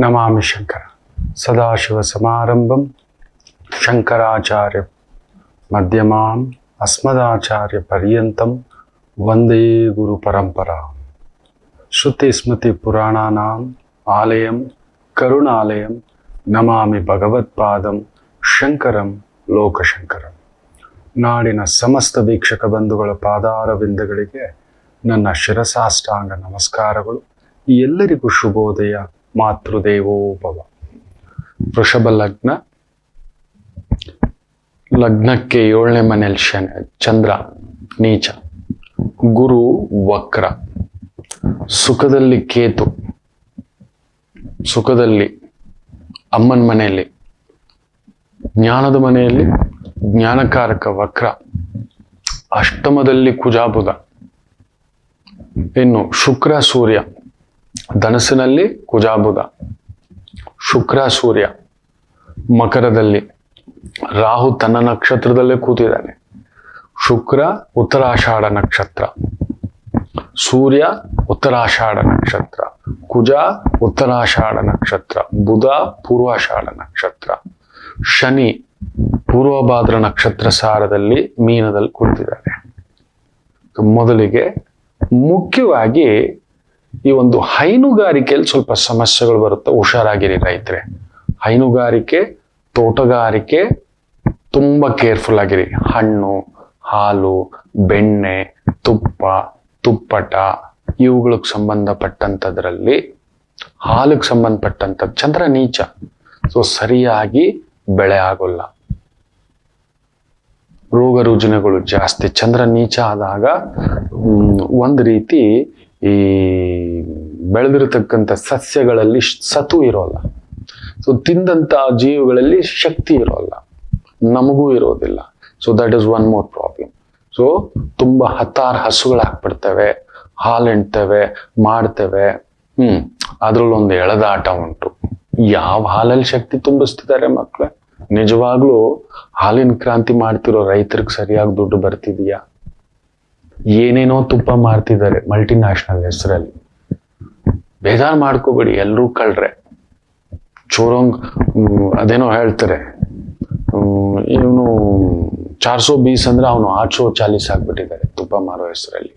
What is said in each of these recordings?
ನಮಾಮಿ ಶಂಕರ ಸದಾಶಿವ ಸಮಾರಂಭಂ ಶಂಕರಾಚಾರ್ಯ ಮಧ್ಯಮಾಂ ಅಸ್ಮದಾಚಾರ್ಯ ಪರ್ಯಂತಂ ವಂದೇ ಗುರು ಪರಂಪರಾ. ಶ್ರುತಿ ಸ್ಮೃತಿ ಪುರಾಣಾನಾಂ ಆಲಯಂ ಕರುಣಾಲಯಂ ನಮಾಮಿ ಭಗವತ್ಪಾದಂ ಶಂಕರಂ ಲೋಕಶಂಕರಂ. ನಾಡಿನ ಸಮಸ್ತ ವೀಕ್ಷಕ ಬಂಧುಗಳ ಪಾದಾರವಿಂದಗಳಿಗೆ ನನ್ನ ಶಿರಸಾಷ್ಟಾಂಗ ನಮಸ್ಕಾರಗಳು. ಎಲ್ಲರಿಗೂ ಶುಭೋದಯ. ಮಾತೃದೇವೋಭವ. ವೃಷಭ ಲಗ್ನಕ್ಕೆ 7ನೇ ಮನೆಯಲ್ಲಿ ಚಂದ್ರ ನೀಚ, ಗುರು ವಕ್ರ, ಸುಖದಲ್ಲಿ ಕೇತು, ಸುಖದಲ್ಲಿ ಅಮ್ಮನ ಮನೆಯಲ್ಲಿ, ಜ್ಞಾನದ ಮನೆಯಲ್ಲಿ ಜ್ಞಾನಕಾರಕ ವಕ್ರ, ಅಷ್ಟಮದಲ್ಲಿ ಕುಜಾಬುಧ, ಇನ್ನು ಶುಕ್ರ ಸೂರ್ಯ ಧನಸ್ಸಿನಲ್ಲಿ ಕುಜಾಬುಧ, ಶುಕ್ರ ಸೂರ್ಯ ಮಕರದಲ್ಲಿ, ರಾಹು ತನ್ನ ನಕ್ಷತ್ರದಲ್ಲೇ ಕೂತಿದ್ದಾನೆ. ಶುಕ್ರ ಉತ್ತರಾಷಾಢ ನಕ್ಷತ್ರ, ಸೂರ್ಯ ಉತ್ತರಾಷಾಢ ನಕ್ಷತ್ರ, ಕುಜ ಉತ್ತರಾಷಾಢ ನಕ್ಷತ್ರ, ಬುಧ ಪೂರ್ವಾಷಾಢ ನಕ್ಷತ್ರ, ಶನಿ ಪೂರ್ವಭಾದ್ರ ನಕ್ಷತ್ರ ಸಾರದಲ್ಲಿ ಮೀನದಲ್ಲಿ ಕುಳಿತಿದ್ದಾನೆ. ಮೊದಲಿಗೆ ಮುಖ್ಯವಾಗಿ ಈ ಒಂದು ಹೈನುಗಾರಿಕೆಯಲ್ಲಿ ಸ್ವಲ್ಪ ಸಮಸ್ಯೆಗಳು ಬರುತ್ತೆ, ಹುಷಾರಾಗಿರಿ ರೈತರೆ. ಹೈನುಗಾರಿಕೆ, ತೋಟಗಾರಿಕೆ ತುಂಬಾ ಕೇರ್ಫುಲ್ ಆಗಿರಿ. ಹಣ್ಣು, ಹಾಲು, ಬೆಣ್ಣೆ, ತುಪ್ಪ, ತುಪ್ಪಟ ಇವುಗಳಿಗೆ ಸಂಬಂಧಪಟ್ಟಂಥದ್ರಲ್ಲಿ ಹಾಲಿಗೆ ಸಂಬಂಧಪಟ್ಟಂಥದ್ದು ಚಂದ್ರ ನೀಚ, ಸೊ ಸರಿಯಾಗಿ ಬೆಳೆ ಆಗೋಲ್ಲ, ರೋಗ ರುಜಿನಗಳು ಜಾಸ್ತಿ. ಚಂದ್ರ ನೀಚ ಆದಾಗ ಒಂದು ರೀತಿ ಈ ಬೆಳೆದಿರತಕ್ಕಂಥ ಸಸ್ಯಗಳಲ್ಲಿ ಸತು ಇರೋಲ್ಲ, ಸೊ ತಿಂದಂತ ಜೀವಿಗಳಲ್ಲಿ ಶಕ್ತಿ ಇರೋಲ್ಲ, ನಮಗೂ ಇರೋದಿಲ್ಲ. So that is one more problem. So ತುಂಬಾ ಹಸುಗಳು ಹಾಕ್ಬಿಡ್ತೇವೆ, ಹಾಲು ಹಿಂಡ್ತೇವೆ, ಮಾಡ್ತೇವೆ. ಅದ್ರಲ್ಲೊಂದು ಎಳೆದಾಟ ಉಂಟು. ಯಾವ ಹಾಲಲ್ಲಿ ಶಕ್ತಿ ತುಂಬಿಸ್ತಿದ್ದಾರೆ ಮಕ್ಳು? ನಿಜವಾಗ್ಲೂ ಹಾಲಿನ ಕ್ರಾಂತಿ ಮಾಡ್ತಿರೋ ರೈತರಿಗೆ ಸರಿಯಾಗಿ ದುಡ್ಡು ಬರ್ತಿದೀಯಾ? ಏನೇನೋ ತುಪ್ಪ ಮಾಡ್ತಿದ್ದಾರೆ ಮಲ್ಟಿನ್ಯಾಷನಲ್ ಹೆಸರಲ್ಲಿ. ಬೇಜಾರು ಮಾಡ್ಕೋಬೇಡಿ, ಎಲ್ರೂ ಕಳ್ರೆ. ಚೋರಂಗ್ ಅದೇನೋ ಹೇಳ್ತಾರೆ, ಇವನು 420 ಅಂದ್ರೆ ಅವನು 840 ಆಗ್ಬಿಟ್ಟಿದ್ದಾರೆ ತುಪ್ಪ ಮಾರೋ ಹೆಸರಲ್ಲಿ,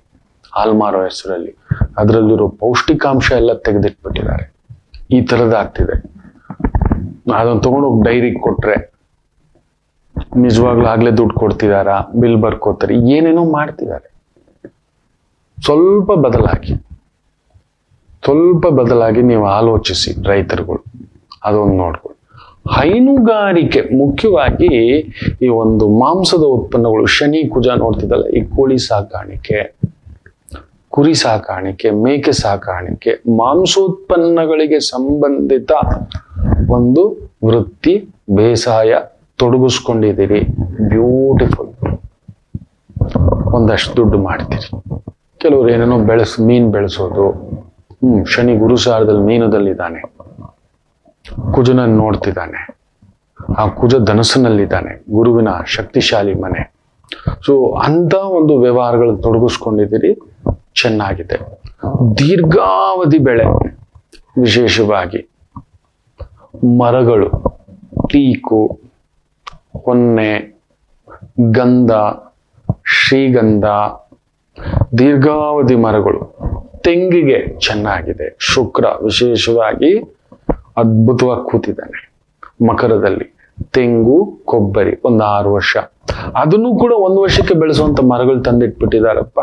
ಹಾಲು ಮಾರೋ ಹೆಸರಲ್ಲಿ. ಅದರಲ್ಲಿರೋ ಪೌಷ್ಟಿಕಾಂಶ ಎಲ್ಲ ತೆಗೆದಿಟ್ಬಿಟ್ಟಿದ್ದಾರೆ. ಈ ತರದಾಗ್ತಿದೆ. ಅದನ್ನು ತಗೊಂಡೋಗಿ ಡೈರಿಗೆ ಕೊಟ್ರೆ ನಿಜವಾಗ್ಲೂ ಆಗ್ಲೇ ದುಡ್ಡು ಕೊಡ್ತಿದಾರಾ, ಬಿಲ್ ಬರ್ಕೋತಾರೆ, ಏನೇನೋ ಮಾಡ್ತಿದ್ದಾರೆ. ಸ್ವಲ್ಪ ಬದಲಾಗಿ ನೀವು ಆಲೋಚಿಸಿ ರೈತರುಗಳು, ಅದೊಂದು ನೋಡ್ಕೊಳ್ಳಿ. ಹೈನುಗಾರಿಕೆ ಮುಖ್ಯವಾಗಿ ಈ ಒಂದು ಮಾಂಸದ ಉತ್ಪನ್ನಗಳು, ಶನಿ ಕುಜ ನೋಡ್ತಿದ್ದಲ್ಲ, ಈ ಕೋಳಿ ಸಾಕಾಣಿಕೆ, ಕುರಿ ಸಾಕಾಣಿಕೆ, ಮೇಕೆ ಸಾಕಾಣಿಕೆ, ಮಾಂಸೋತ್ಪನ್ನಗಳಿಗೆ ಸಂಬಂಧಿತ ಒಂದು ವೃತ್ತಿ ಬೇಸಾಯ ತೊಡಗಿಸ್ಕೊಂಡಿದ್ದೀರಿ, ಬ್ಯೂಟಿಫುಲ್. ಒಂದಷ್ಟು ದುಡ್ಡು ಮಾಡ್ತೀರಿ. ಕೆಲವರು ಏನೇನೋ ಮೀನು ಬೆಳೆಸೋದು, ಶನಿ ಗುರುಸಾರದಲ್ಲಿ ಮೀನದಲ್ಲಿದ್ದಾನೆ, ಕುಜನನ್ನು ನೋಡ್ತಿದ್ದಾನೆ, ಆ ಕುಜ ಧನಸ್ಸಿನಲ್ಲಿದ್ದಾನೆ, ಗುರುವಿನ ಶಕ್ತಿಶಾಲಿ ಮನೆ. ಸೊ ಅಂತ ಒಂದು ವ್ಯವಹಾರಗಳು ತೊಡಗಿಸ್ಕೊಂಡಿದ್ದೀರಿ, ಚೆನ್ನಾಗಿದೆ. ದೀರ್ಘಾವಧಿ ಬೆಳೆ, ವಿಶೇಷವಾಗಿ ಮರಗಳು, ಟೀಕು, ಹೊನ್ನೆ, ಗಂಧ, ಶ್ರೀಗಂಧ, ದೀರ್ಘಾವಧಿ ಮರಗಳು. ತೆಂಗಿಗೆ ಚೆನ್ನಾಗಿದೆ. ಶುಕ್ರ ವಿಶೇಷವಾಗಿ ಅದ್ಭುತವಾಗಿ ಕೂತಿದ್ದಾನೆ ಮಕರದಲ್ಲಿ. ತೆಂಗು, ಕೊಬ್ಬರಿ ಒಂದು 6 ವರ್ಷ, ಅದನ್ನು ಕೂಡ 1 ವರ್ಷಕ್ಕೆ ಬೆಳೆಸುವಂತ ಮರಗಳು ತಂದಿಟ್ಬಿಟ್ಟಿದಾರಪ್ಪ.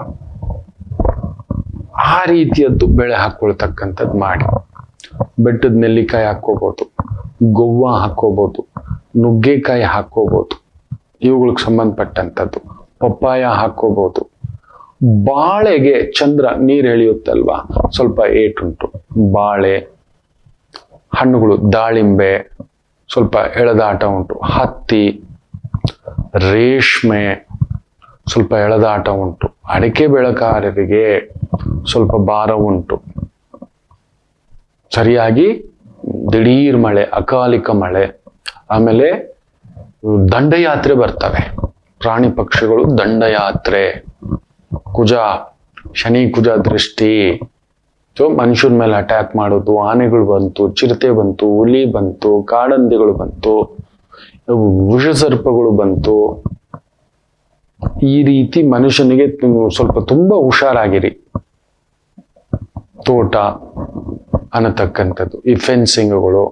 ಆ ರೀತಿಯದ್ದು ಬೆಳೆ ಹಾಕೊಳ್ತಕ್ಕಂಥದ್ದು ಮಾಡಿ. ಬೆಟ್ಟದ ನೆಲ್ಲಿಕಾಯಿ ಹಾಕೋಬಹುದು, ಗೋವ್ವ ಹಾಕೋಬಹುದು, ನುಗ್ಗೆಕಾಯಿ ಹಾಕೋಬಹುದು, ಇವುಗಳಿಗೆ ಸಂಬಂಧಪಟ್ಟಂಥದ್ದು. ಪಪ್ಪಾಯ ಹಾಕೋಬಹುದು. ಬಾಳೆಗೆ ಚಂದ್ರ ನೀರು ಎಳೆಯುತ್ತಲ್ವಾ, ಸ್ವಲ್ಪ ಏಟುಂಟು. ಬಾಳೆ ಹಣ್ಣುಗಳು, ದಾಳಿಂಬೆ ಸ್ವಲ್ಪ ಎಳೆದಾಟ ಉಂಟು. ಹತ್ತಿ, ರೇಷ್ಮೆ ಸ್ವಲ್ಪ ಎಳೆದಾಟ ಉಂಟು. ಅಡಿಕೆ ಬೆಳೆಗಾರರಿಗೆ ಸ್ವಲ್ಪ ಭಾರ ಉಂಟು. ಸರಿಯಾಗಿ ದಿಢೀರ್ ಮಳೆ, ಅಕಾಲಿಕ ಮಳೆ, ಆಮೇಲೆ ದಂಡಯಾತ್ರೆ ಬರ್ತವೆ. ಪ್ರಾಣಿ ಪಕ್ಷಿಗಳು ದಂಡಯಾತ್ರೆ, ಕುಜ, ಶನಿ ಕುಜ ದೃಷ್ಟಿ, ಸೊ ಮನುಷ್ಯರ ಮೇಲೆ ಅಟ್ಯಾಕ್ ಮಾಡೋದು, ಆನೆಗಳು ಬಂತು, ಚಿರತೆ ಬಂತು, ಹುಲಿ ಬಂತು, ಕಾಡಂದಿಗಳು ಬಂತು, ವಿಷಸರ್ಪಗಳು ಬಂತು. ಈ ರೀತಿ ಮನುಷ್ಯನಿಗೆ ಸ್ವಲ್ಪ ತುಂಬಾ ಹುಷಾರಾಗಿರಿ. ತೋಟ ಅನ್ನತಕ್ಕಂಥದ್ದು, ಈ ಫೆನ್ಸಿಂಗ್ಗಳು,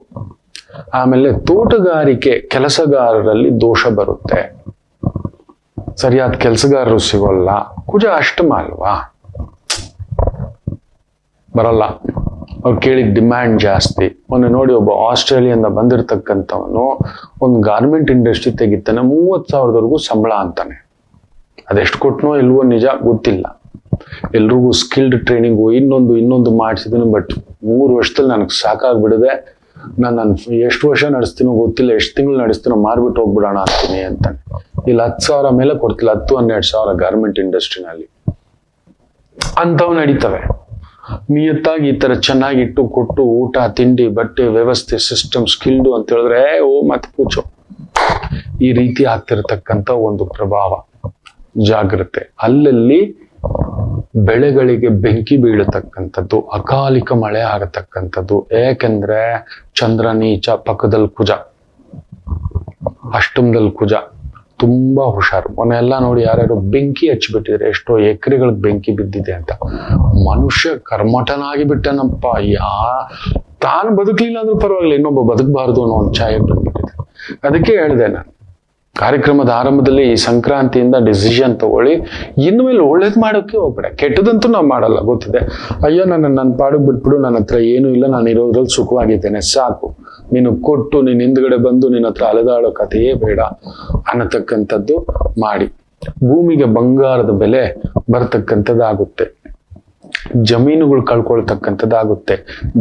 ಆಮೇಲೆ ತೋಟಗಾರಿಕೆ ಕೆಲಸಗಾರರಲ್ಲಿ ದೋಷ ಬರುತ್ತೆ, ಸರಿಯಾದ ಕೆಲಸಗಾರರು ಸಿಗೋಲ್ಲ. ಕುಜ ಅಷ್ಟಮ ಅಲ್ವಾ, ಬರಲ್ಲ. ಅವ್ರು ಕೇಳಿದ ಡಿಮ್ಯಾಂಡ್ ಜಾಸ್ತಿ. ಮೊನ್ನೆ ನೋಡಿ, ಒಬ್ಬ ಆಸ್ಟ್ರೇಲಿಯಿಂದ ಬಂದಿರತಕ್ಕಂಥವನು ಒಂದು ಗಾರ್ಮೆಂಟ್ ಇಂಡಸ್ಟ್ರಿ ತೆಗಿತಾನೆ, 30,000 ಸಂಬಳ ಅಂತಾನೆ. ಅದೆಷ್ಟು ಕೊಟ್ಟನೋ ಇಲ್ವೋ ನಿಜ ಗೊತ್ತಿಲ್ಲ. ಎಲ್ರಿಗೂ ಸ್ಕಿಲ್ಡ್ ಟ್ರೈನಿಂಗು ಇನ್ನೊಂದು ಮಾಡಿಸಿದೀನಿ, ಬಟ್ 3 ವರ್ಷದಲ್ಲಿ ನನಗೆ ಸಾಕಾಗ್ಬಿಡಿದೆ. ನಾನು ಎಷ್ಟು ವರ್ಷ ನಡೆಸ್ತೀನೋ ಗೊತ್ತಿಲ್ಲ, ಎಷ್ಟು ತಿಂಗಳು ನಡೆಸ್ತೀನೋ ಮಾರ್ಬಿಟ್ಟು ಹೋಗ್ಬಿಡೋಣ ಅಂತೀನಿ ಅಂತಾನೆ. ಇಲ್ಲಿ 10,000 ಮೇಲೆ ಕೊಡ್ತಿಲ್ಲ, 10-12,000 ಗಾರ್ಮೆಂಟ್ ಇಂಡಸ್ಟ್ರಿನಲ್ಲಿ ಅಂಥವು ನಡೀತವೆ. ನಿಯತ್ತಾಗಿ ಈ ತರ ಚೆನ್ನಾಗಿಟ್ಟು ಕೊಟ್ಟು ಊಟ ತಿಂಡಿ ಬಟ್ಟೆ ವ್ಯವಸ್ಥೆ ಸಿಸ್ಟಮ್ ಸ್ಕಿಲ್ಡು ಅಂತ ಹೇಳಿದ್ರೆ ಮತ್ತೆ ಪೂಚೋ. ಈ ರೀತಿ ಆಗ್ತಿರತಕ್ಕಂಥ ಒಂದು ಪ್ರಭಾವ, ಜಾಗ್ರತೆ. ಅಲ್ಲಲ್ಲಿ ಬೆಳೆಗಳಿಗೆ ಬೆಂಕಿ ಬೀಳತಕ್ಕಂಥದ್ದು, ಅಕಾಲಿಕ ಮಳೆ ಆಗತಕ್ಕಂಥದ್ದು. ಏಕೆಂದ್ರೆ ಚಂದ್ರ ನೀಚ, ಪಕ್ಕದಲ್ಲಿ ಕುಜ, ಅಷ್ಟಮದಲ್ಲಿ ಕುಜ. ತುಂಬಾ ಹುಷಾರು. ಮೊನ್ನೆಲ್ಲ ನೋಡಿ ಯಾರ್ಯಾರು ಬೆಂಕಿ ಹಚ್ಚಿಬಿಟ್ಟಿದ್ರೆ, ಎಷ್ಟೋ ಎಕರೆಗಳಿಗೆ ಬೆಂಕಿ ಬಿದ್ದಿದೆ ಅಂತ. ಮನುಷ್ಯ ಕರ್ಮಠನಾಗಿ ಬಿಟ್ಟನಪ್ಪ. ತಾನು ಬದುಕಲಿಲ್ಲ ಅಂದ್ರೂ ಪರವಾಗಿಲ್ಲ, ಇನ್ನೊಬ್ಬ ಬದುಕಬಾರ್ದು ಅನ್ನೋ ಒಂದು ಛಾಯೆ ಬಂದ್ಬಿಟ್ಟಿದೆ. ಅದಕ್ಕೆ ಹೇಳಿದೆ ನಾನು ಕಾರ್ಯಕ್ರಮದ ಆರಂಭದಲ್ಲಿ, ಈ ಸಂಕ್ರಾಂತಿಯಿಂದ ಡಿಸಿಷನ್ ತಗೊಳ್ಳಿ, ಇನ್ನು ಮೇಲೆ ಒಳ್ಳೇದು ಮಾಡೋಕೆ ಹೋಗ್ಬೇಡ, ಕೆಟ್ಟದಂತೂ ನಾವು ಮಾಡಲ್ಲ ಗೊತ್ತಿದೆ. ಅಯ್ಯೋ ನನ್ನ ಪಾಡಿಗೆ ಬಿಟ್ಬಿಡು, ನನ್ನ ಹತ್ರ ಏನೂ ಇಲ್ಲ, ನಾನು ಇರೋದ್ರಲ್ಲಿ ಸುಖವಾಗಿದ್ದೇನೆ ಸಾಕು, ನೀನು ಕೊಟ್ಟು ನೀನು ಹಿಂದ್ಗಡೆ ಬಂದು ನಿನ್ನ ಹತ್ರ ಅಲೆದಾಡೋ ಕಥೆಯೇ ಬೇಡ ಅನ್ನತಕ್ಕಂಥದ್ದು ಮಾಡಿ. ಭೂಮಿಗೆ ಬಂಗಾರದ ಬೆಲೆ ಬರ್ತಕ್ಕಂಥದ್ದಾಗುತ್ತೆ, ಜಮೀನುಗಳು ಕಳ್ಕೊಳ್ತಕ್ಕಂಥದ್ದಾಗುತ್ತೆ,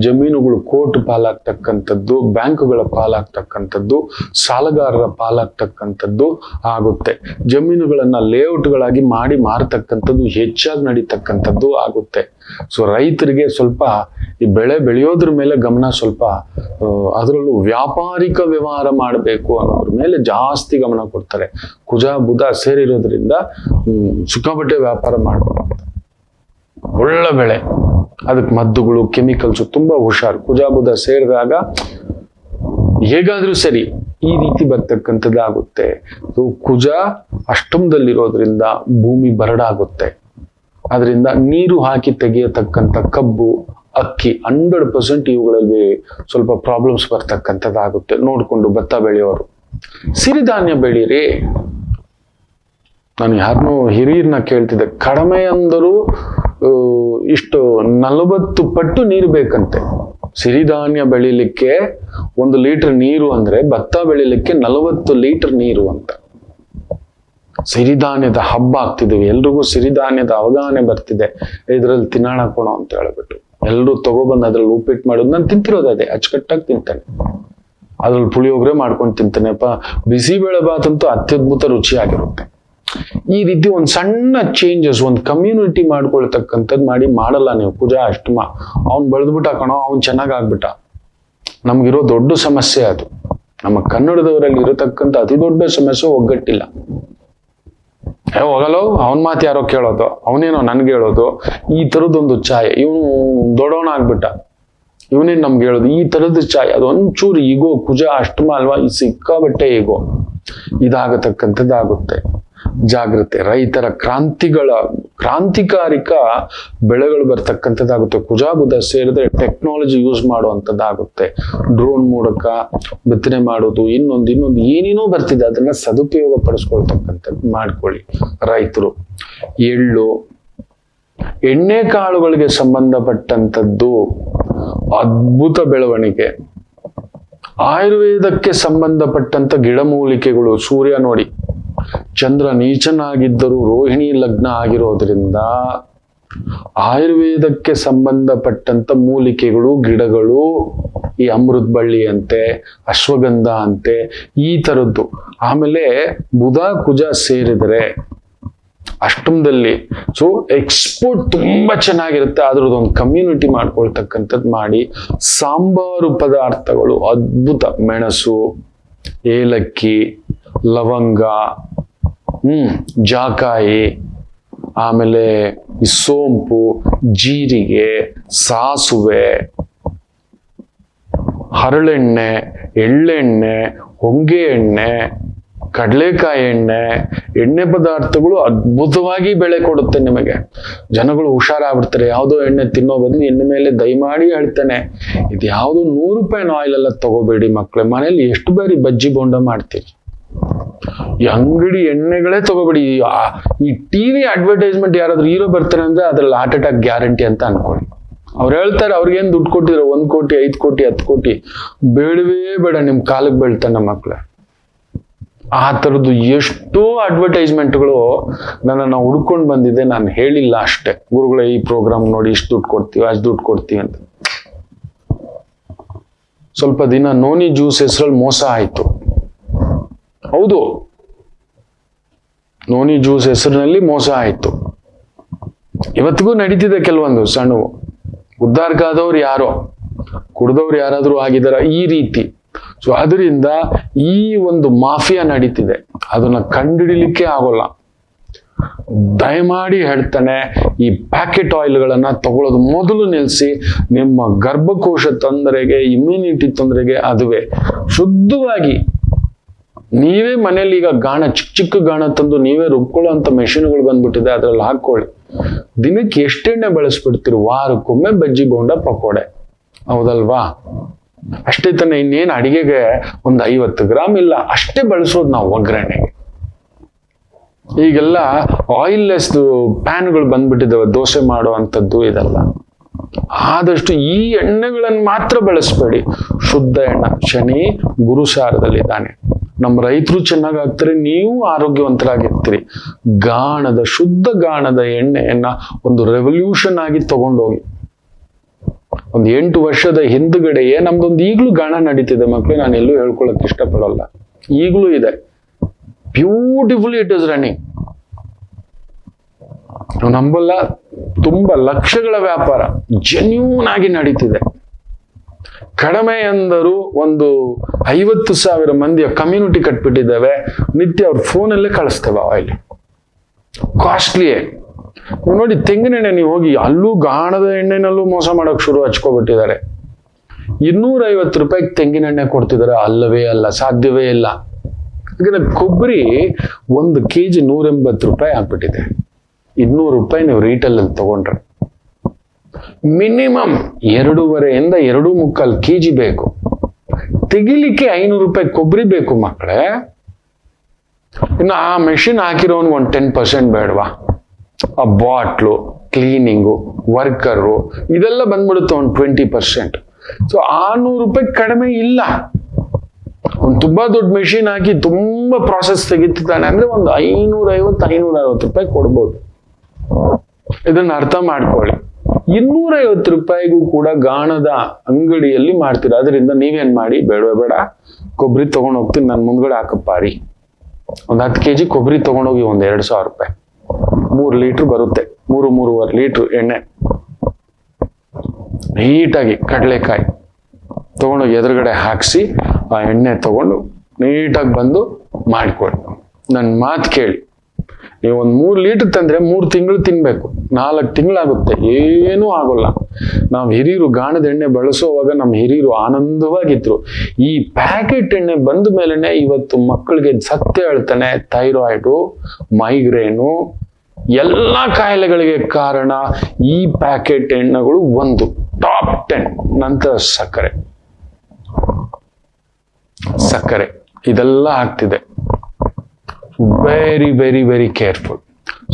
ಜಮೀನುಗಳು ಕೋರ್ಟ್ ಪಾಲಾಗ್ತಕ್ಕಂಥದ್ದು, ಬ್ಯಾಂಕುಗಳ ಪಾಲಾಗ್ತಕ್ಕಂಥದ್ದು, ಸಾಲಗಾರರ ಪಾಲಾಗ್ತಕ್ಕಂಥದ್ದು ಆಗುತ್ತೆ. ಜಮೀನುಗಳನ್ನ ಲೇಔಟ್ಗಳಾಗಿ ಮಾಡಿ ಮಾರತಕ್ಕಂಥದ್ದು ಹೆಚ್ಚಾಗಿ ನಡೀತಕ್ಕಂಥದ್ದು ಆಗುತ್ತೆ. ಸೊ ರೈತರಿಗೆ ಸ್ವಲ್ಪ ಈ ಬೆಳೆ ಬೆಳೆಯೋದ್ರ ಮೇಲೆ ಗಮನ, ಸ್ವಲ್ಪ ಅದರಲ್ಲೂ ವ್ಯಾಪಾರಿಕ ವ್ಯವಹಾರ ಮಾಡಬೇಕು ಅನ್ನೋದ್ರ ಮೇಲೆ ಜಾಸ್ತಿ ಗಮನ ಕೊಡ್ತಾರೆ. ಕುಜ ಬುಧ ಸೇರಿರೋದ್ರಿಂದ ಸಿಕ್ಕಾಪಟ್ಟೆ ವ್ಯಾಪಾರ ಮಾಡಬೇಕು, ಒಳ್ಳೆ ಬೆಳೆ, ಅದಕ್ಕೆ ಮದ್ದುಗಳು ಕೆಮಿಕಲ್ಸ್ ತುಂಬಾ ಹುಷಾರು. ಕುಜ ಬುಧ ಸೇರಿದಾಗ ಹೇಗಾದ್ರೂ ಸರಿ ಈ ರೀತಿ ಬರ್ತಕ್ಕಂಥದ್ದಾಗುತ್ತೆ. ಕುಜ ಅಷ್ಟಮದಲ್ಲಿರೋದ್ರಿಂದ ಭೂಮಿ ಬರಡಾಗುತ್ತೆ. ಅದರಿಂದ ನೀರು ಹಾಕಿ ತೆಗೆಯತಕ್ಕಂಥ ಕಬ್ಬು, ಅಕ್ಕಿ 100% ಇವುಗಳಲ್ಲಿ ಸ್ವಲ್ಪ ಪ್ರಾಬ್ಲಮ್ಸ್ ಬರ್ತಕ್ಕಂಥದ್ದಾಗುತ್ತೆ. ನೋಡ್ಕೊಂಡು ಭತ್ತ ಬೆಳೆಯೋರು ಸಿರಿಧಾನ್ಯ ಬೆಳೀರಿ. ನಾನು ಯಾರನ್ನೂ ಹಿರಿಯರನ್ನ ಕೇಳ್ತಿದ್ದೆ, ಕಡಿಮೆ ಅಂದರೂ ಇಷ್ಟು 40 ಪಟ್ಟು ನೀರು ಬೇಕಂತೆ. ಸಿರಿಧಾನ್ಯ ಬೆಳಿಲಿಕ್ಕೆ 1 ಲೀಟರ್ ನೀರು ಅಂದ್ರೆ ಭತ್ತ ಬೆಳಿಲಿಕ್ಕೆ 40 ಲೀಟರ್ ನೀರು ಅಂತ. ಸಿರಿಧಾನ್ಯದ ಹಬ್ಬ ಆಗ್ತಿದ್ದೀವಿ, ಎಲ್ರಿಗೂ ಸಿರಿಧಾನ್ಯದ ಅವಗಾಹನೆ ಬರ್ತಿದೆ. ಇದ್ರಲ್ಲಿ ತಿನ್ನೋಣ ಕೊಣೋ ಅಂತ ಹೇಳ್ಬಿಟ್ಟು ಎಲ್ರು ತಗೊಬಂದು ಅದ್ರಲ್ಲಿ ಉಪ್ಪಿಟ್ಟು ಮಾಡೋದು. ನಾನು ತಿಂತಿರೋದು ಅದೇ, ಅಚ್ಚುಕಟ್ಟಾಗಿ ತಿಂತಾನೆ. ಅದ್ರಲ್ಲಿ ಪುಳಿಯೋಗರೆ ಮಾಡ್ಕೊಂಡು ತಿಂತಾನೆ. ಬಿಸಿಬೇಳೆ ಬಾತ್ ಅಂತೂ ಅತ್ಯದ್ಭುತ ರುಚಿಯಾಗಿರುತ್ತೆ. ಈ ರೀತಿ ಒಂದು ಸಣ್ಣ ಚೇಂಜಸ್, ಒಂದು ಕಮ್ಯುನಿಟಿ ಮಾಡ್ಕೊಳ್ತಕ್ಕಂಥದ್ದು ಮಾಡಲ್ಲ ನೀವು. ಕುಜ ಅಷ್ಟಮ ಅವ್ನ್ ಬೆಳೆದ್ಬಿಟ್ಟ ಕಣೋ, ಅವ್ನ್ ಚೆನ್ನಾಗ್ ಆಗ್ಬಿಟ್ಟ. ನಮ್ಗಿರೋ ದೊಡ್ಡ ಸಮಸ್ಯೆ ಅದು. ನಮ್ಮ ಕನ್ನಡದವರಲ್ಲಿ ಇರತಕ್ಕಂಥ ಅತಿ ದೊಡ್ಡ ಸಮಸ್ಯೆ ಒಗ್ಗಟ್ಟಿಲ್ಲ. ಹೋಗಲ್ಲೋ ಅವನ್ ಮಾತು ಯಾರೋ ಕೇಳೋದು, ಅವನೇನೋ ನನ್ಗೆ ಹೇಳೋದು, ಈ ತರದೊಂದು ಛಾಯೆ. ಇವನು ದೊಡ್ಡವನ ಆಗ್ಬಿಟ್ಟ, ಇವನೇನ್ ನಮ್ಗೆ ಹೇಳೋದು, ಈ ತರದ ಛಾಯೆ. ಅದು ಒಂಚೂರು ಈಗೋ, ಕುಜ ಅಷ್ಟಮ ಅಲ್ವಾ, ಈ ಸಿಕ್ಕಾಬಟ್ಟೆ ಈಗೋ ಇದಾಗತಕ್ಕಂಥದ್ದಾಗುತ್ತೆ. ಜಾಗ್ರತೆ. ರೈತರ ಕ್ರಾಂತಿಕಾರಿಕ ಬೆಳೆಗಳು ಬರ್ತಕ್ಕಂಥದ್ದಾಗುತ್ತೆ. ಕುಜ ಬುಧ ಸೇರಿದ್ರೆ ಟೆಕ್ನಾಲಜಿ ಯೂಸ್ ಮಾಡುವಂಥದ್ದಾಗುತ್ತೆ. ಡ್ರೋನ್ ಮೂಲಕ ಬಿತ್ತನೆ ಮಾಡೋದು, ಇನ್ನೊಂದು ಏನೇನೋ ಬರ್ತಿದೆ, ಅದನ್ನ ಸದುಪಯೋಗ ಪಡಿಸ್ಕೊಳ್ತಕ್ಕಂಥದ್ದು ಮಾಡ್ಕೊಳ್ಳಿ ರೈತರು. ಎಳ್ಳು, ಎಣ್ಣೆ ಕಾಳುಗಳಿಗೆ ಸಂಬಂಧಪಟ್ಟಂಥದ್ದು ಅದ್ಭುತ ಬೆಳವಣಿಗೆ. ಆಯುರ್ವೇದಕ್ಕೆ ಸಂಬಂಧಪಟ್ಟಂತ ಗಿಡಮೂಲಿಕೆಗಳು, ಸೂರ್ಯ ನೋಡಿ ಚಂದ್ರ ನೀಚನಾಗಿದ್ದರೂ ರೋಹಿಣಿ ಲಗ್ನ ಆಗಿರೋದ್ರಿಂದ ಆಯುರ್ವೇದಕ್ಕೆ ಸಂಬಂಧಪಟ್ಟಂತ ಮೂಲಿಕೆಗಳು, ಗಿಡಗಳು, ಈ ಅಮೃತ ಬಳ್ಳಿ ಅಂತೆ, ಅಶ್ವಗಂಧ ಅಂತೆ, ಈ ತರದ್ದು. ಆಮೇಲೆ ಬುಧ ಕುಜ ಸೇರಿದರೆ ಅಷ್ಟಮದಲ್ಲಿ ಸೊ ಎಕ್ಸ್ಪೋರ್ಟ್ ತುಂಬಾ ಚೆನ್ನಾಗಿರುತ್ತೆ. ಅದ್ರದ್ದೊಂದು ಕಮ್ಯುನಿಟಿ ಮಾಡ್ಕೊಳ್ತಕ್ಕಂಥದ್ದು ಮಾಡಿ. ಸಾಂಬಾರು ಪದಾರ್ಥಗಳು ಅದ್ಭುತ. ಮೆಣಸು, ಏಲಕ್ಕಿ, ಲವಂಗ, ಜಾಕಾಯಿ, ಆಮೇಲೆ ಈ ಸೋಂಪು, ಜೀರಿಗೆ, ಸಾಸುವೆ, ಹರಳೆಣ್ಣೆ, ಎಳ್ಳೆಣ್ಣೆ, ಹೊಂಗೆ ಎಣ್ಣೆ, ಕಡಲೆಕಾಯಿ ಎಣ್ಣೆ ಪದಾರ್ಥಗಳು ಅದ್ಭುತವಾಗಿ ಬೆಳೆ ಕೊಡುತ್ತೆ ನಿಮಗೆ. ಜನಗಳು ಹುಷಾರಾಗ್ಬಿಡ್ತಾರೆ, ಯಾವುದೋ ಎಣ್ಣೆ ತಿನ್ನೋ ಬದಲು ಎಣ್ಣೆ ಮೇಲೆ ದಯಮಾಡಿ ಹೇಳ್ತಾನೆ, ಇದು ಯಾವುದು 100 ರೂಪಾಯಿನ ಆಯಿಲ್ ಎಲ್ಲ ತಗೋಬೇಡಿ ಮಕ್ಕಳೇ. ಮನೇಲಿ ಎಷ್ಟು ಬಾರಿ ಬಜ್ಜಿ ಬೋಂಡ ಮಾಡ್ತೀರಿ, ಈ ಅಂಗಡಿ ಎಣ್ಣೆಗಳೇ ತಗೋಬೇಡಿ. ಈ ಟಿವಿ ಅಡ್ವರ್ಟೈಸ್ಮೆಂಟ್ ಯಾರಾದ್ರೂ ಹೀರೋ ಬರ್ತಾರೆ ಅಂದ್ರೆ ಅದ್ರಲ್ಲಿ ಹಾರ್ಟ್ ಅಟ್ಯಾಕ್ ಗ್ಯಾರಂಟಿ ಅಂತ ಅನ್ಕೊಳ್ಳಿ. ಅವ್ರು ಹೇಳ್ತಾರೆ, ಅವ್ರಿಗೇನು ದುಡ್ಡು ಕೊಟ್ಟಿದ್ರು 1 ಕೋಟಿ 5 ಕೋಟಿ 10 ಕೋಟಿ ಬೇಡವೇ ಬೇಡ, ನಿಮ್ ಕಾಲಕ್ಕೆ ಬೀಳ್ತಾನೆ ಮಕ್ಕಳೇ. ಆ ಥರದ್ದು ಎಷ್ಟೋ ಅಡ್ವರ್ಟೈಸ್ಮೆಂಟ್ಗಳು ನನ್ನನ್ನು ಹುಡ್ಕೊಂಡು ಬಂದಿದೆ. ನಾನು ಹೇಳಿಲ್ಲ ಅಷ್ಟೇ, ಗುರುಗಳೇ ಈ ಪ್ರೋಗ್ರಾಮ್ ನೋಡಿ ಇಷ್ಟು ದುಡ್ಡು ಕೊಡ್ತೀವಿ, ಅಷ್ಟು ದುಡ್ಡು ಕೊಡ್ತೀವಿ ಅಂತ. ಸ್ವಲ್ಪ ದಿನ ನೋನಿ ಜ್ಯೂಸ್ ಹೆಸರಲ್ಲಿ ಮೋಸ ಆಯ್ತು. ಹೌದು, ನೋನಿ ಜ್ಯೂಸ್ ಹೆಸರಿನಲ್ಲಿ ಮೋಸ ಆಯ್ತು. ಇವತ್ತಿಗೂ ನಡೀತಿದೆ ಕೆಲವೊಂದು ಸಣ್ಣ ಉದ್ಧಾರಕ್ಕಾದವ್ರು ಯಾರೋ, ಕುಡ್ದವ್ರು ಯಾರಾದ್ರೂ ಆಗಿದಾರ ಈ ರೀತಿ. ಸೊ ಅದರಿಂದ ಈ ಒಂದು ಮಾಫಿಯಾ ನಡೀತಿದೆ, ಅದನ್ನ ಕಂಡುಹಿಡಿಲಿಕ್ಕೆ ಆಗೋಲ್ಲ. ದಯಮಾಡಿ ಹೇಳ್ತಾನೆ, ಈ ಪ್ಯಾಕೆಟ್ ಆಯಿಲ್ಗಳನ್ನ ತಗೊಳ್ಳೋದು ಮೊದಲು ನಿಲ್ಲಿಸಿ. ನಿಮ್ಮ ಗರ್ಭಕೋಶ ತೊಂದರೆಗೆ, ಇಮ್ಯುನಿಟಿ ತೊಂದರೆಗೆ ಅದುವೇ. ಶುದ್ಧವಾಗಿ ನೀವೇ ಮನೇಲಿ ಈಗ ಗಾಣ, ಚಿಕ್ಕ ಚಿಕ್ಕ ಗಾಣ ತಂದು ನೀವೇ ರುಬ್ಕೊಳ್ಳೋ ಅಂತ ಮೆಷಿನ್ಗಳು ಬಂದ್ಬಿಟ್ಟಿದೆ, ಅದ್ರಲ್ಲಿ ಹಾಕೊಳ್ಳಿ. ದಿನಕ್ಕೆ ಎಷ್ಟೆಣ್ಣೆ ಬಳಸ್ಬಿಡ್ತೀರಿ? ವಾರಕ್ಕೊಮ್ಮೆ ಬಜ್ಜಿ ಬೋಂಡ ಪಕೋಡೆ, ಹೌದಲ್ವಾ? ಅಷ್ಟೇ ತಾನೆ. ಇನ್ನೇನು ಅಡಿಗೆಗೆ ಒಂದು 50 ಗ್ರಾಮ್ ಇಲ್ಲ, ಅಷ್ಟೇ ಬಳಸೋದು ನಾವು ಒಗ್ಗರಣೆಗೆ. ಈಗೆಲ್ಲ ಆಯಿಲ್ಲೆಸ್ ಪ್ಯಾನ್ಗಳು ಬಂದ್ಬಿಟ್ಟಿದ್ದಾವೆ ದೋಸೆ ಮಾಡುವಂಥದ್ದು. ಇದೆಲ್ಲ ಆದಷ್ಟು ಈ ಎಣ್ಣೆಗಳನ್ನು ಮಾತ್ರ ಬಳಸಬೇಡಿ. ಶುದ್ಧ ಎಣ್ಣೆ. ಶನಿ ಗುರುಸಾರದಲ್ಲಿದ್ದಾನೆ. ನಮ್ಮ ರೈತರು ಚೆನ್ನಾಗಾಗ್ತಾರೆ, ನೀವು ಆರೋಗ್ಯವಂತರಾಗಿರ್ತೀರಿ. ಗಾಣದ, ಶುದ್ಧ ಗಾಣದ ಎಣ್ಣೆಯನ್ನ ಒಂದು ರೆವಲ್ಯೂಷನ್ ಆಗಿ ತಗೊಂಡೋಗಿ. ಒಂದು 8 ವರ್ಷದ ಹಿಂದುಗಡೆಯೇ ನಮ್ದೊಂದು ಈಗಲೂ ಗಾಣ ನಡೀತಿದೆ ಮಕ್ಕಳು. ನಾನು ಎಲ್ಲೂ ಹೇಳ್ಕೊಳಕ್ ಇಷ್ಟಪಡಲ್ಲ, ಈಗಲೂ ಇದೆ. Beautifully it is running. ನಂಬಲ್ಲ, ತುಂಬಾ ಲಕ್ಷಗಳ ವ್ಯಾಪಾರ ಜೆನ್ಯೂನ್ ಆಗಿ ನಡೀತಿದೆ. ಕಡಿಮೆ ಎಂದರು ಒಂದು 50,000 ಮಂದಿಯ ಕಮ್ಯುನಿಟಿ ಕಟ್ಬಿಟ್ಟಿದ್ದೇವೆ. ನಿತ್ಯ ಅವ್ರ ಫೋನಲ್ಲೇ ಕಳಿಸ್ತೇವೆ ಆಯಿಲ್. ಕಾಸ್ಟ್ಲಿಯೇ. ನೋಡಿ, ತೆಂಗಿನೆಣ್ಣೆ ನೀವು ಹೋಗಿ ಅಲ್ಲೂ ಗಾಣದ ಎಣ್ಣೆನಲ್ಲೂ ಮೋಸ ಮಾಡಕ್ ಶುರು ಹಚ್ಕೊಬಿಟ್ಟಿದ್ದಾರೆ. 250 ರೂಪಾಯಿಗೆ ತೆಂಗಿನೆಣ್ಣೆ ಕೊಡ್ತಿದ್ದಾರೆ. ಅಲ್ಲವೇ ಅಲ್ಲ, ಸಾಧ್ಯವೇ ಇಲ್ಲ. ಯಾಕಂದ್ರೆ ಕೊಬ್ಬರಿ 1 kg 180 ರೂಪಾಯಿ ಆಗ್ಬಿಟ್ಟಿದೆ. 200 ರೂಪಾಯಿ ನೀವು ರೀಟೇಲ್ ಅಲ್ಲಿ ತಗೊಂಡ್ರೆ ಮಿನಿಮಮ್ 2.5 ಇಂದ 2.25 kg ಬೇಕು. ತೆಗಿಲಿಕ್ಕೆ 500 ರೂಪಾಯಿ ಕೊಬ್ಬರಿ ಬೇಕು ಮಕ್ಕಳೇ. ಇನ್ನು ಆ ಮೆಷಿನ್ ಹಾಕಿರೋನ್ ಒಂದು 10% ಬೇಡವಾ? ಆ ಬಾಟ್ಲು, ಕ್ಲೀನಿಂಗು, ವರ್ಕರು, ಇದೆಲ್ಲ ಬಂದ್ಬಿಡುತ್ತೆ ಒಂದು 20%. ಸೊ 600 ರೂಪಾಯಿ ಕಡಿಮೆ ಇಲ್ಲ. ಒಂದು ತುಂಬಾ ದೊಡ್ಡ ಮೆಷಿನ್ ಹಾಕಿ ತುಂಬಾ ಪ್ರಾಸೆಸ್ ತೆಗಿತಿದ್ದಾನೆ ಅಂದ್ರೆ ಒಂದು 550-560 ರೂಪಾಯಿ ಕೊಡ್ಬೋದು. ಇದನ್ನ ಅರ್ಥ ಮಾಡ್ಕೊಳ್ಳಿ. 250 ರೂಪಾಯಿಗೂ ಕೂಡ ಗಾಣದ ಅಂಗಡಿಯಲ್ಲಿ ಮಾಡ್ತೀರ. ಅದರಿಂದ ನೀವೇನ್ ಮಾಡಿ, ಬೇಡವೇ ಬೇಡ, ಕೊಬ್ಬರಿ ತಗೊಂಡ್ ಹೋಗ್ತೀನಿ, ನನ್ನ ಮುಂದ್ಗಡೆ ಹಾಕಪ್ಪಾರಿ. ಒಂದು 10 kg ಕೊಬ್ಬರಿ ತಗೊಂಡೋಗಿ ಒಂದು 2,000 ರೂಪಾಯಿ. 3 ಲೀಟರ್ ಬರುತ್ತೆ, 3-3.5 ಲೀಟರ್ ಎಣ್ಣೆ. ನೀಟಾಗಿ ಕಡಲೆಕಾಯಿ ತಗೊಂಡೋಗಿ ಎದುರುಗಡೆ ಹಾಕಿಸಿ ಆ ಎಣ್ಣೆ ತಗೊಂಡು ನೀಟಾಗಿ ಬಂದು ಮಾಡಿಕೊಡಿ. ನನ್ನ ಮಾತು ಕೇಳಿ, ನೀವು ಒಂದು 3 ಲೀಟರ್ ತಂದ್ರೆ 3 ತಿಂಗಳು ತಿನ್ಬೇಕು. 4 ತಿಂಗಳಾಗುತ್ತೆ, ಏನೂ ಆಗೋಲ್ಲ. ನಾವು ಹಿರಿಯರು ಗಾಣದ ಎಣ್ಣೆ ಬಳಸೋವಾಗ ನಮ್ಮ ಹಿರಿಯರು ಆನಂದವಾಗಿದ್ರು. ಈ ಪ್ಯಾಕೆಟ್ ಎಣ್ಣೆ ಬಂದ ಮೇಲೆನೆ ಇವತ್ತು ಮಕ್ಕಳಿಗೆ ಸತ್ಯ ಹೇಳ್ತಾನೆ, ಥೈರಾಯ್ಡು, ಮೈಗ್ರೇನು, ಎಲ್ಲ ಕಾಯಿಲೆಗಳಿಗೆ ಕಾರಣ ಈ ಪ್ಯಾಕೆಟ್ ಎಣ್ಣೆಗಳು. ಒಂದು ಟಾಪ್ 10. ನಂತರ ಸಕ್ಕರೆ ಇದೆಲ್ಲ ಆಗ್ತಿದೆ. Very very very careful.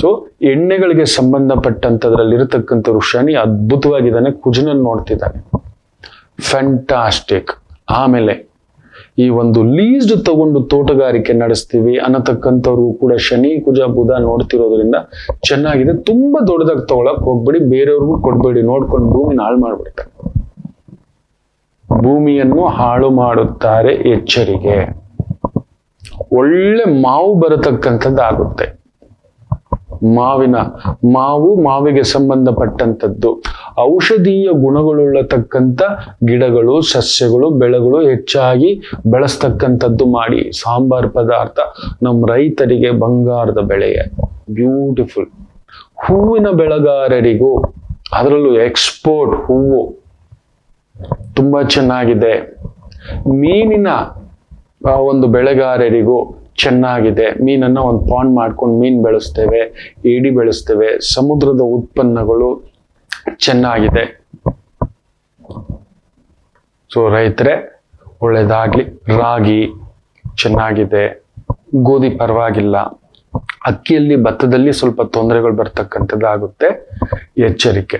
So ಎಣ್ಣೆಗಳಿಗೆ ಸಂಬಂಧಪಟ್ಟಂತದ್ರಲ್ಲಿ ಇರತಕ್ಕಂಥವ್ರು ಶನಿ ಅದ್ಭುತವಾಗಿದ್ದಾನೆ. ಕುಜನನ್ನು ನೋಡ್ತಿದ್ದಾನೆ, ಫ್ಯಾಂಟಾಸ್ಟಿಕ್. ಆಮೇಲೆ ಈ ಒಂದು ಲೀಸ್ಡ್ ತಗೊಂಡು ತೋಟಗಾರಿಕೆ ನಡೆಸ್ತೀವಿ ಅನ್ನತಕ್ಕಂಥವ್ರು ಕೂಡ ಶನಿ ಕುಜ ಬುಧ ನೋಡ್ತಿರೋದ್ರಿಂದ ಚೆನ್ನಾಗಿದೆ. ತುಂಬಾ ದೊಡ್ಡದಾಗಿ ತಗೊಳಕ್ ಹೋಗ್ಬೇಡಿ, ಬೇರೆಯವ್ರಿಗೂ ಕೊಡ್ಬೇಡಿ. ನೋಡ್ಕೊಂಡು ಭೂಮಿನ ಹಾಳು ಮಾಡ್ಬಿಡ್ತಾರೆ. ಭೂಮಿಯನ್ನು ಹಾಳು ಮಾಡುತ್ತಾರೆ, ಎಚ್ಚರಿಕೆ. ಒಳ್ಳೆ ಮಾವು ಬರತಕ್ಕಂಥದ್ದಾಗುತ್ತೆ. ಮಾವಿಗೆ ಸಂಬಂಧಪಟ್ಟಂಥದ್ದು ಔಷಧೀಯ ಗುಣಗಳುಳ್ಳತಕ್ಕಂಥ ಗಿಡಗಳು, ಸಸ್ಯಗಳು, ಬೆಳೆಗಳು ಹೆಚ್ಚಾಗಿ ಬೆಳೆಸ್ತಕ್ಕಂಥದ್ದು ಮಾಡಿ. ಸಾಂಬಾರ್ ಪದಾರ್ಥ ನಮ್ಮ ರೈತರಿಗೆ ಬಂಗಾರದ ಬೆಳೆಯ ಬ್ಯೂಟಿಫುಲ್. ಹೂವಿನ ಬೆಳೆಗಾರರಿಗೂ, ಅದರಲ್ಲೂ ಎಕ್ಸ್ಪೋರ್ಟ್ ಹೂವು ತುಂಬಾ ಚೆನ್ನಾಗಿದೆ. ಮೀನಿನ ಒಂದು ಬೆಳೆಗಾರರಿಗೂ ಚೆನ್ನಾಗಿದೆ. ಮೀನನ್ನ ಒಂದು ಪಾಂಡ್ ಮಾಡ್ಕೊಂಡು ಮೀನ್ ಬೆಳೆಸ್ತೇವೆ, ಏಡಿ ಬೆಳೆಸ್ತೇವೆ, ಸಮುದ್ರದ ಉತ್ಪನ್ನಗಳು ಚೆನ್ನಾಗಿದೆ. ಸೊ ರೈತರೇ ಒಳ್ಳೇದಾಗ್ಲಿ. ರಾಗಿ ಚೆನ್ನಾಗಿದೆ, ಗೋಧಿ ಪರವಾಗಿಲ್ಲ. ಅಕ್ಕಿಯಲ್ಲಿ ಭತ್ತದಲ್ಲಿ ಸ್ವಲ್ಪ ತೊಂದರೆಗಳು ಬರ್ತಕ್ಕಂಥದ್ದಾಗುತ್ತೆ, ಎಚ್ಚರಿಕೆ.